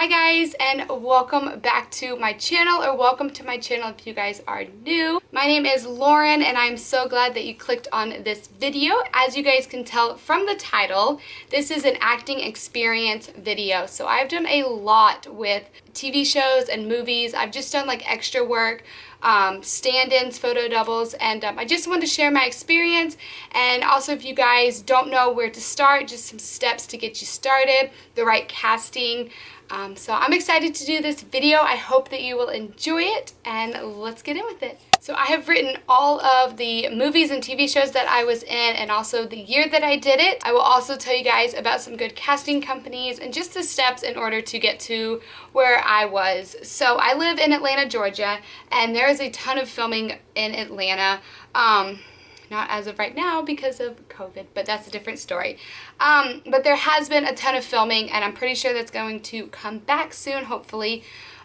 Hi guys, and welcome back to my channel, or welcome to my channel if you guys are new. My name is Lauren and I'm so glad that you clicked on this video. As you guys can tell from the title, this is an acting experience video. So I've done a lot with TV shows and movies. I've just done like extra work, stand-ins, photo doubles, and I just wanted to share my experience. And also, if you guys don't know where to start, just some steps to get you started, the right casting. So I'm excited to do this video. I hope that you will enjoy it, and let's get in with it. So I have written all of the movies and TV shows that I was in, and also the year that I did it. I will also tell you guys about some good casting companies and just the steps in order to get to where I was. So I live in Atlanta, Georgia, and there is a ton of filming in Atlanta. Not as of right now because of COVID, but that's a different story. But there has been a ton of filming, and I'm pretty sure that's going to come back soon, hopefully.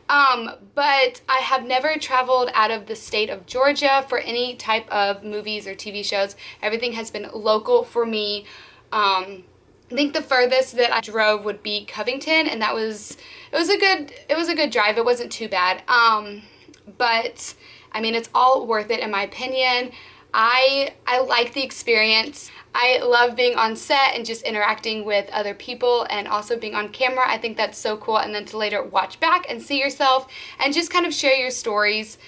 But I have never traveled out of the state of Georgia for any type of movies or TV shows. Everything has been local for me. I think the furthest that I drove would be Covington, and it was a good drive. It wasn't too bad. But I mean, it's all worth it in my opinion. I like the experience. I love being on set and just interacting with other people, and also being on camera. I think that's so cool, and then to later watch back and see yourself and just kind of share your stories.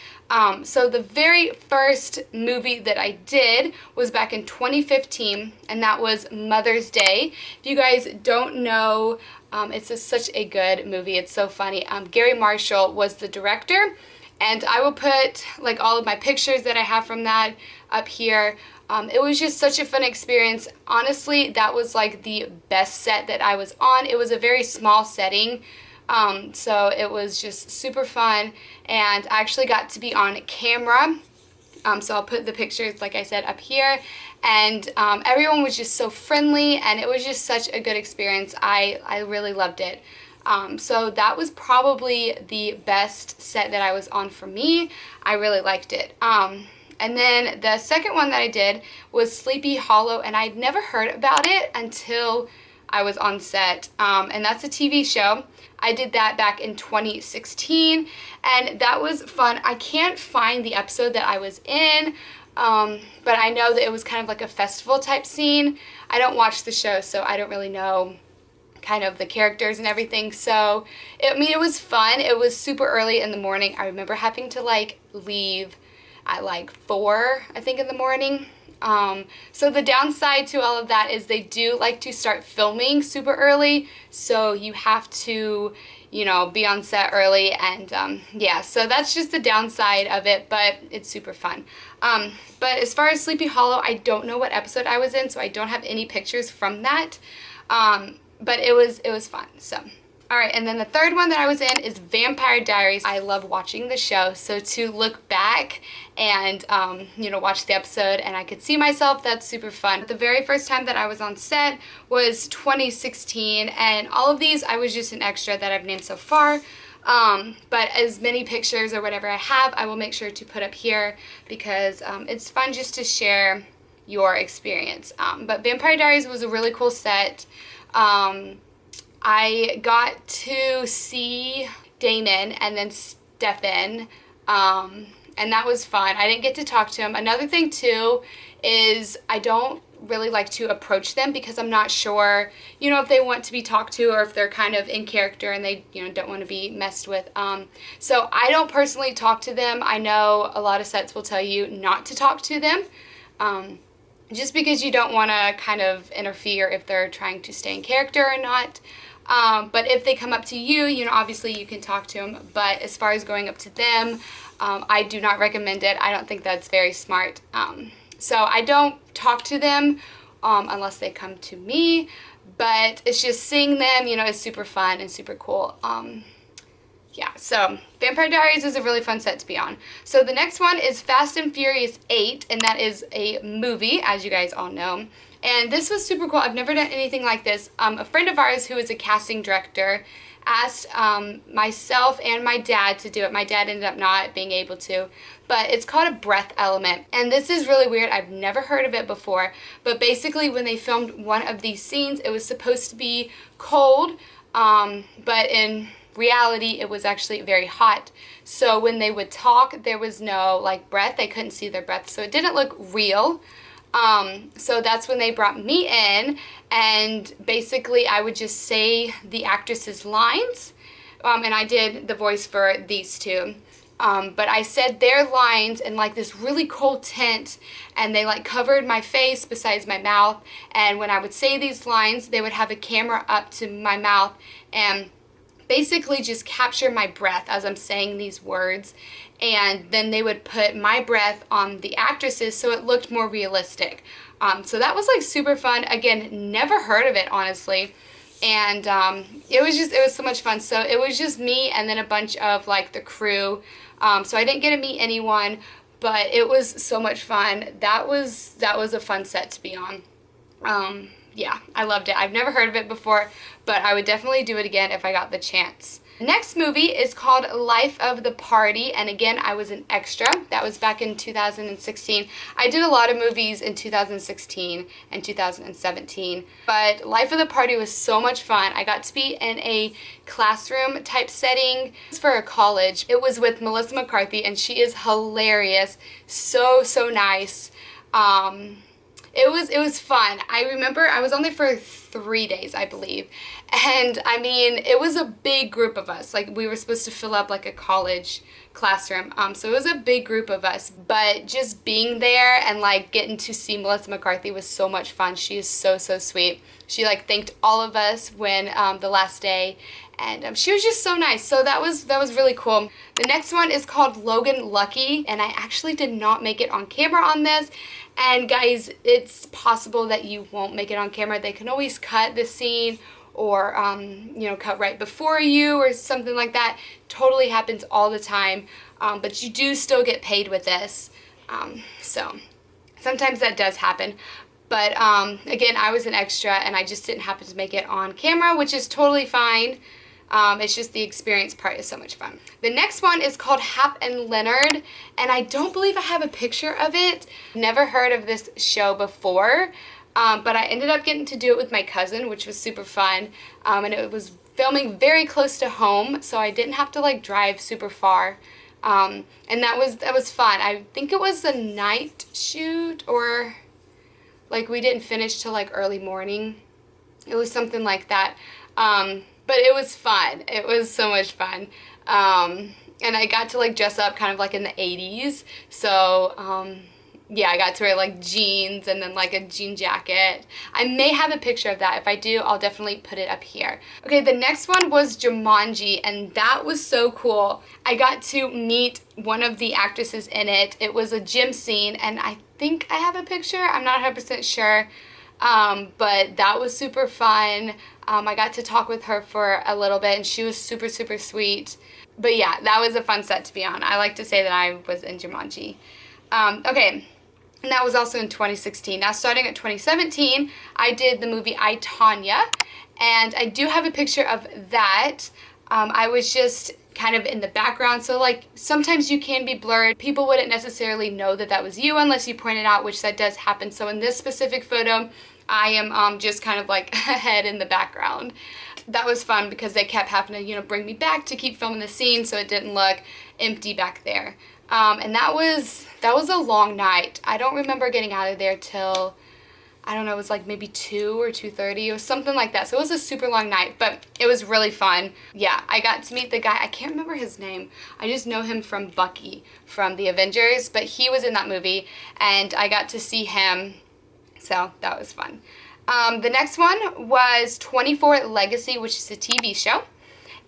So the very first movie that I did was back in 2015, and that was Mother's Day. If you guys don't know, it's such a good movie. It's so funny. Gary Marshall was the director. And I will put like all of my pictures that I have from that up here. It was just such a fun experience. Honestly, that was like the best set that I was on. It was a very small setting, so it was just super fun. And I actually got to be on camera. So I'll put the pictures, like I said, up here. And everyone was just so friendly, and it was just such a good experience. I really loved it. So that was probably the best set that I was on for me. I really liked it. And then the second one that I did was Sleepy Hollow, and I'd never heard about it until I was on set. And that's a TV show. I did that back in 2016, and that was fun. I can't find the episode that I was in, but I know that it was kind of like a festival type scene. I don't watch the show, so I don't really know kind of the characters and everything. So it was fun. It was super early in the morning. I remember having to like leave at like 4, I think, in the morning. So the downside to all of that is they do like to start filming super early, so you have to, you know, be on set early. And yeah, so that's just the downside of it, but it's super fun. But as far as Sleepy Hollow, I don't know what episode I was in, so I don't have any pictures from that. But it was fun. So alright, and then the third one that I was in is Vampire Diaries. I love watching the show, so to look back and you know, watch the episode and I could see myself, that's super fun. The very first time that I was on set was 2016, and all of these I was just an extra that I've named so far. But as many pictures or whatever I have, I will make sure to put up here, because it's fun just to share your experience. But Vampire Diaries was a really cool set. I got to see Damon and then Stefan, and that was fun. I didn't get to talk to him. Another thing too is I don't really like to approach them, because I'm not sure, you know, if they want to be talked to or if they're kind of in character and they, you know, don't want to be messed with. So I don't personally talk to them. I know a lot of sets will tell you not to talk to them. Just because you don't want to kind of interfere if they're trying to stay in character or not. But if they come up to you, you know, obviously you can talk to them. But as far as going up to them, I do not recommend it. I don't think that's very smart. So I don't talk to them unless they come to me. But it's just seeing them, you know, is super fun and super cool. Yeah, so Vampire Diaries is a really fun set to be on. So the next one is Fast and Furious 8, and that is a movie, as you guys all know. And this was super cool. I've never done anything like this. A friend of ours who is a casting director asked myself and my dad to do it. My dad ended up not being able to. But it's called a breath element. And this is really weird. I've never heard of it before. But basically when they filmed one of these scenes, it was supposed to be cold, but in reality it was actually very hot. So when they would talk, there was no like breath. They couldn't see their breath, so it didn't look real. So that's when they brought me in, and basically I would just say the actress's lines, and I did the voice for these two. But I said their lines in like this really cold tint, and they like covered my face besides my mouth, and when I would say these lines, they would have a camera up to my mouth and basically just capture my breath as I'm saying these words, and then they would put my breath on the actresses so it looked more realistic. So that was like super fun. Again, never heard of it honestly, and it was so much fun. So it was just me and then a bunch of like the crew. So I didn't get to meet anyone, but it was so much fun. That was a fun set to be on. Yeah, I loved it. I've never heard of it before, but I would definitely do it again if I got the chance. Next movie is called Life of the Party, and again, I was an extra. That was back in 2016. I did a lot of movies in 2016 and 2017, but Life of the Party was so much fun. I got to be in a classroom type setting. It was for a college. It was with Melissa McCarthy, and she is hilarious. So nice. It was fun. I remember I was only for 3 days, I believe. And I mean, it was a big group of us. Like, we were supposed to fill up like a college classroom. So it was a big group of us. But just being there and like getting to see Melissa McCarthy was so much fun. She is so sweet. She like thanked all of us when the last day, and she was just so nice. So that was really cool. The next one is called Logan Lucky, and I actually did not make it on camera on this. And guys, it's possible that you won't make it on camera. They can always cut the scene, or you know, cut right before you or something like that. Totally happens all the time. But you do still get paid with this. So sometimes that does happen. But again, I was an extra and I just didn't happen to make it on camera, which is totally fine. It's just the experience part is so much fun. The next one is called Hap and Leonard, and I don't believe I have a picture of it. Never heard of this show before, but I ended up getting to do it with my cousin, which was super fun. And it was filming very close to home, so I didn't have to like drive super far. And that was fun. I think it was a night shoot, or like we didn't finish till like early morning. It was something like that. But it was fun. It was so much fun. And I got to like dress up kind of like in the 80s. So yeah, I got to wear like jeans and then like a jean jacket. I may have a picture of that. If I do, I'll definitely put it up here. Okay, the next one was Jumanji, and that was so cool. I got to meet one of the actresses in it. It was a gym scene, and I think I have a picture. I'm not 100% sure. But that was super fun. I got to talk with her for a little bit, and she was super sweet. But yeah, that was a fun set to be on. I like to say that I was in Jumanji. Okay, and that was also in 2016. Now, starting at 2017, I did the movie I, Tonya, and I do have a picture of that. I was just kind of in the background, so like sometimes you can be blurred. People wouldn't necessarily know that that was you unless you pointed out, which that does happen. So in this specific photo, I am just kind of like a head in the background. That was fun because they kept having to, you know, bring me back to keep filming the scene so it didn't look empty back there. And that was a long night. I don't remember getting out of there till, I don't know, it was like maybe 2 or 2:30 or something like that. So it was a super long night, but it was really fun. Yeah, I got to meet the guy. I can't remember his name. I just know him from Bucky from the Avengers, but he was in that movie, and I got to see him. So that was fun. The next one was 24 Legacy, which is a TV show.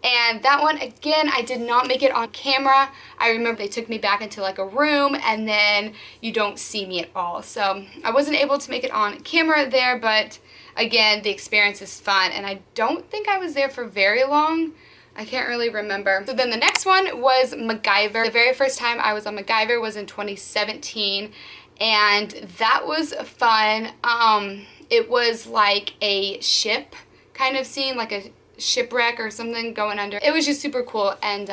And that one, again, I did not make it on camera. I remember they took me back into like a room, and then you don't see me at all. So I wasn't able to make it on camera there, but again, the experience is fun. And I don't think I was there for very long. I can't really remember. So then the next one was MacGyver. The very first time I was on MacGyver was in 2017. And that was fun. It was like a ship kind of scene, like a shipwreck or something going under. It was just super cool, and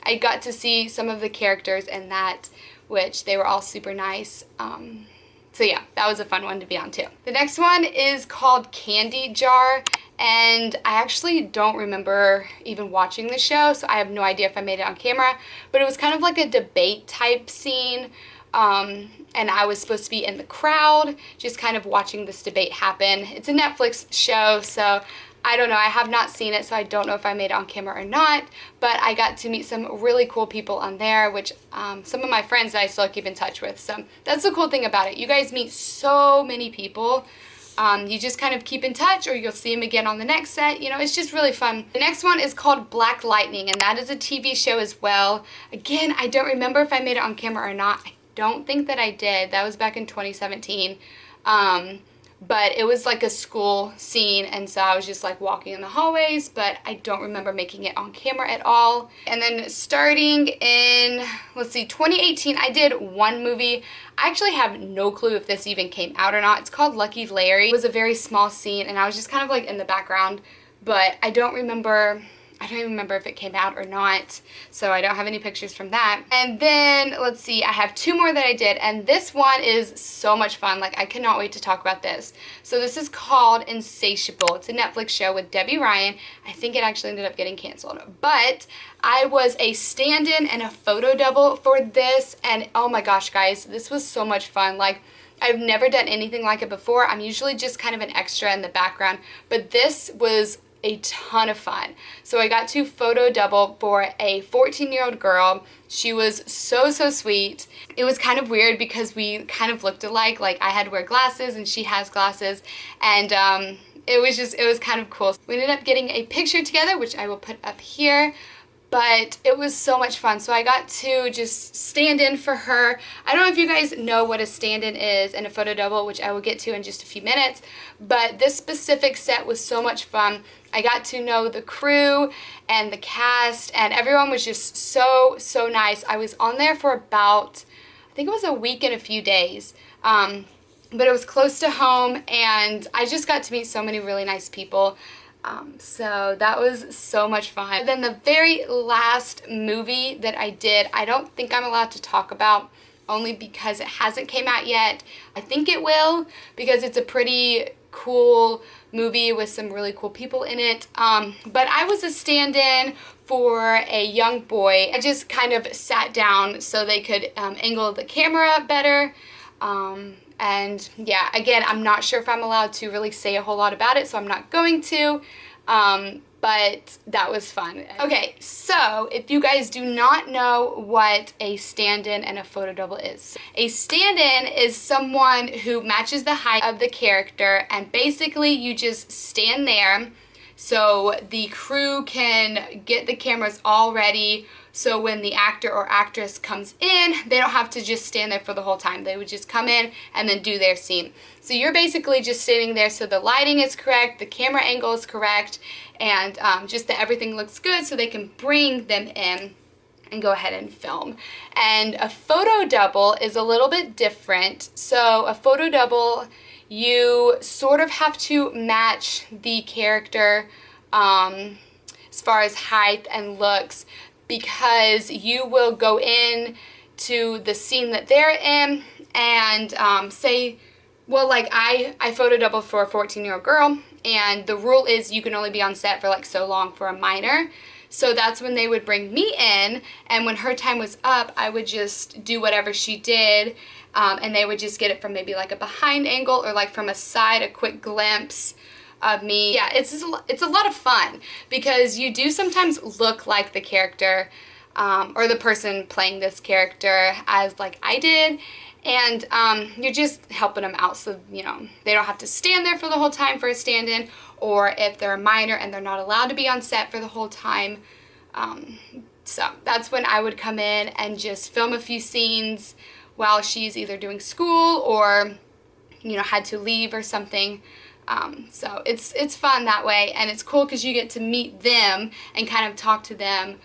I got to see some of the characters in that, which they were all super nice. So yeah, that was a fun one to be on too. The next one is called Candy Jar, and I actually don't remember even watching the show, so I have no idea if I made it on camera, but it was kind of like a debate type scene, and I was supposed to be in the crowd, just kind of watching this debate happen. It's a Netflix show, so I don't know. I have not seen it, so I don't know if I made it on camera or not, but I got to meet some really cool people on there, which some of my friends that I still keep in touch with. So that's the cool thing about it. You guys meet so many people. You just kind of keep in touch, or you'll see them again on the next set. You know, it's just really fun. The next one is called Black Lightning, and that is a TV show as well. Again, I don't remember if I made it on camera or not. I don't think that I did. That was back in 2017. But it was like a school scene, and so I was just like walking in the hallways, but I don't remember making it on camera at all. And then starting in, let's see, 2018, I did one movie. I actually have no clue if this even came out or not. It's called Lucky Larry. It was a very small scene, and I was just kind of like in the background, but I don't even remember if it came out or not, so I don't have any pictures from that. And then, let's see, I have two more that I did, and this one is so much fun. Like, I cannot wait to talk about this. So this is called Insatiable. It's a Netflix show with Debbie Ryan. I think it actually ended up getting canceled, but I was a stand-in and a photo double for this, and oh my gosh, guys, this was so much fun. Like, I've never done anything like it before. I'm usually just kind of an extra in the background, but this was a ton of fun. So I got to photo double for a 14-year-old girl. She was so sweet. It was kind of weird because we kind of looked alike. Like, I had to wear glasses and she has glasses, and it was kind of cool. We ended up getting a picture together, which I will put up here. But it was so much fun. So I got to just stand in for her. I don't know if you guys know what a stand-in is and a photo double, which I will get to in just a few minutes, but this specific set was so much fun. I got to know the crew and the cast, and everyone was just so nice. I was on there for about, I think it was a week and a few days, but it was close to home, and I just got to meet so many really nice people. So that was so much fun. Then the very last movie that I did, I don't think I'm allowed to talk about, only because it hasn't came out yet. I think it will, because it's a pretty cool movie with some really cool people in it. But I was a stand-in for a young boy. I just kind of sat down so they could angle the camera better. And yeah, again, I'm not sure if I'm allowed to really say a whole lot about it, so I'm not going to, but that was fun. Okay, so if you guys do not know what a stand-in and a photo double is, a stand-in is someone who matches the height of the character, and basically you just stand there so the crew can get the cameras all ready, so when the actor or actress comes in, they don't have to just stand there for the whole time. They would just come in and then do their scene. So you're basically just sitting there so the lighting is correct, the camera angle is correct, and just that everything looks good so they can bring them in and go ahead and film. And a photo double is a little bit different. So a photo double, you sort of have to match the character as far as height and looks, because you will go in to the scene that they're in and say, well, like I photo double for a 14-year-old girl, and the rule is you can only be on set for like so long for a minor. So that's when they would bring me in, and when her time was up, I would just do whatever she did, and they would just get it from maybe like a behind angle or like from a side, a quick glimpse of me. Yeah, it's a lot of fun because you do sometimes look like the character or the person playing this character as like I did, and you're just helping them out so, you know, they don't have to stand there for the whole time for a stand-in, or if they're a minor and they're not allowed to be on set for the whole time. So that's when I would come in and just film a few scenes while she's either doing school or, you know, had to leave or something. So it's fun that way, and it's cool because you get to meet them and kind of talk to them.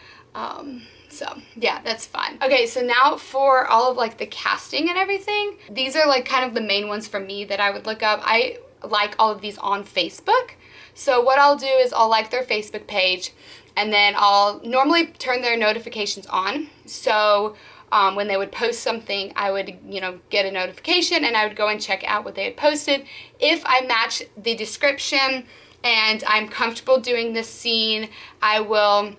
So yeah, that's fun. Okay, so now for all of like the casting and everything, these are like kind of the main ones for me that I would look up. I like all of these on Facebook. So what I'll do is I'll like their Facebook page, and then I'll normally turn their notifications on. So when they would post something, I would, you know, get a notification and I would go and check out what they had posted. If I match the description and I'm comfortable doing this scene, I will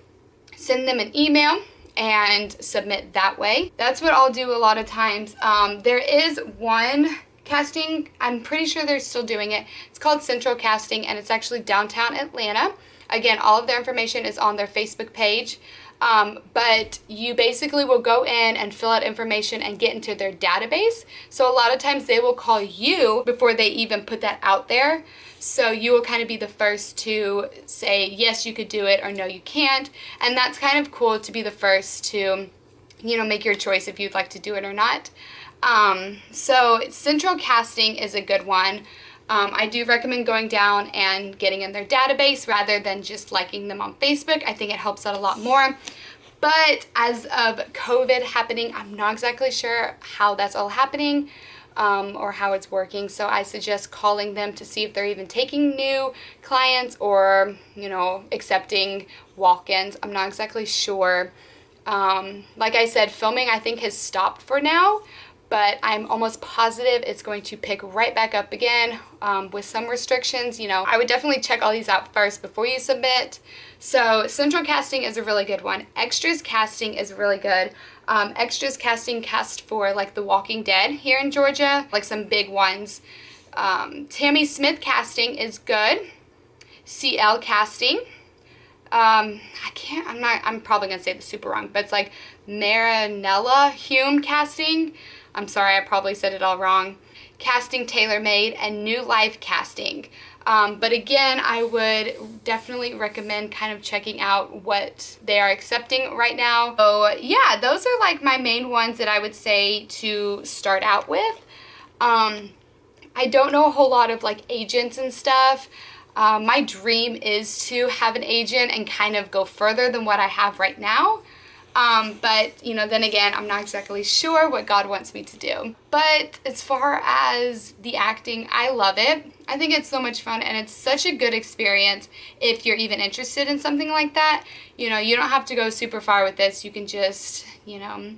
send them an email and submit that way. That's what I'll do a lot of times. There is one casting, I'm pretty sure they're still doing it. It's called Central Casting, and it's actually downtown Atlanta. Again, all of their information is on their Facebook page. But you basically will go in and fill out information and get into their database. So a lot of times they will call you before they even put that out there. So you will kind of be the first to say, yes, you could do it, or no, you can't. And that's kind of cool to be the first to, you know, make your choice if you'd like to do it or not. So Central Casting is a good one. I do recommend going down and getting in their database rather than just liking them on Facebook. I think it helps out a lot more. But as of COVID happening, I'm not exactly sure how that's all happening or how it's working. So I suggest calling them to see if they're even taking new clients or, you know, accepting walk-ins. I'm not exactly sure. Like I said, filming I think has stopped for now, but I'm almost positive it's going to pick right back up again with some restrictions. You know, I would definitely check all these out first before you submit. So Central Casting is a really good one. Extras Casting is really good. Extras Casting cast for like The Walking Dead here in Georgia, like some big ones. Tammy Smith Casting is good. CL Casting. I'm probably gonna say this super wrong, but it's like MARINELLA HUME Casting. I'm sorry, I probably said it all wrong. Casting TAYLORMADE and New Life Casting. But again, I would definitely recommend kind of checking out what they are accepting right now. So yeah, those are like my main ones that I would say to start out with. I don't know a whole lot of like agents and stuff. My dream is to have an agent and kind of go further than what I have right now. But, you know, then again, I'm not exactly sure what God wants me to do. But as far as the acting, I love it. I think it's so much fun, and it's such a good experience if you're even interested in something like that. You know, you don't have to go super far with this. You can just, you know,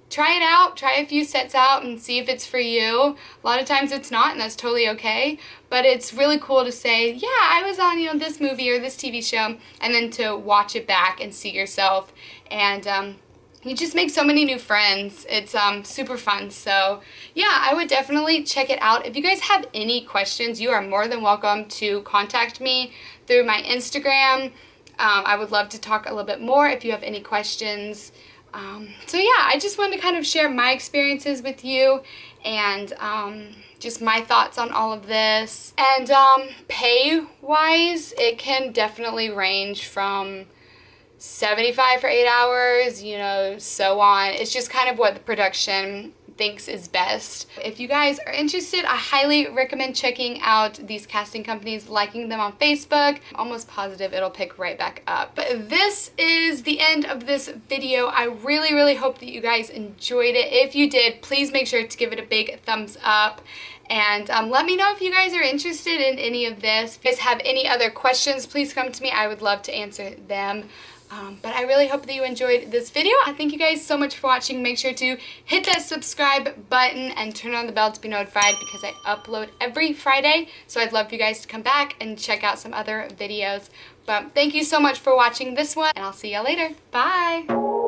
try it out, try a few sets out and see if it's for you. A lot of times it's not, and that's totally okay. But it's really cool to say, yeah, I was on, you know, this movie or this TV show, and then to watch it back and see yourself. And you just make so many new friends. It's super fun. So yeah, I would definitely check it out. If you guys have any questions, you are more than welcome to contact me through my Instagram. I would love to talk a little bit more if you have any questions. So yeah, I just wanted to kind of share my experiences with you and just my thoughts on all of this. And pay-wise, it can definitely range from $75 for 8 hours, you know, so on. It's just kind of what the production thinks is best. If you guys are interested, I highly recommend checking out these casting companies, liking them on Facebook. I'm almost positive it'll pick right back up. But this is the end of this video. I really, really hope that you guys enjoyed it. If you did, please make sure to give it a big thumbs up. And let me know if you guys are interested in any of this. If you guys have any other questions, please come to me. I would love to answer them. But I really hope that you enjoyed this video. I thank you guys so much for watching. Make sure to hit that subscribe button and turn on the bell to be notified because I upload every Friday. So I'd love for you guys to come back and check out some other videos. But thank you so much for watching this one, and I'll see y'all later. Bye!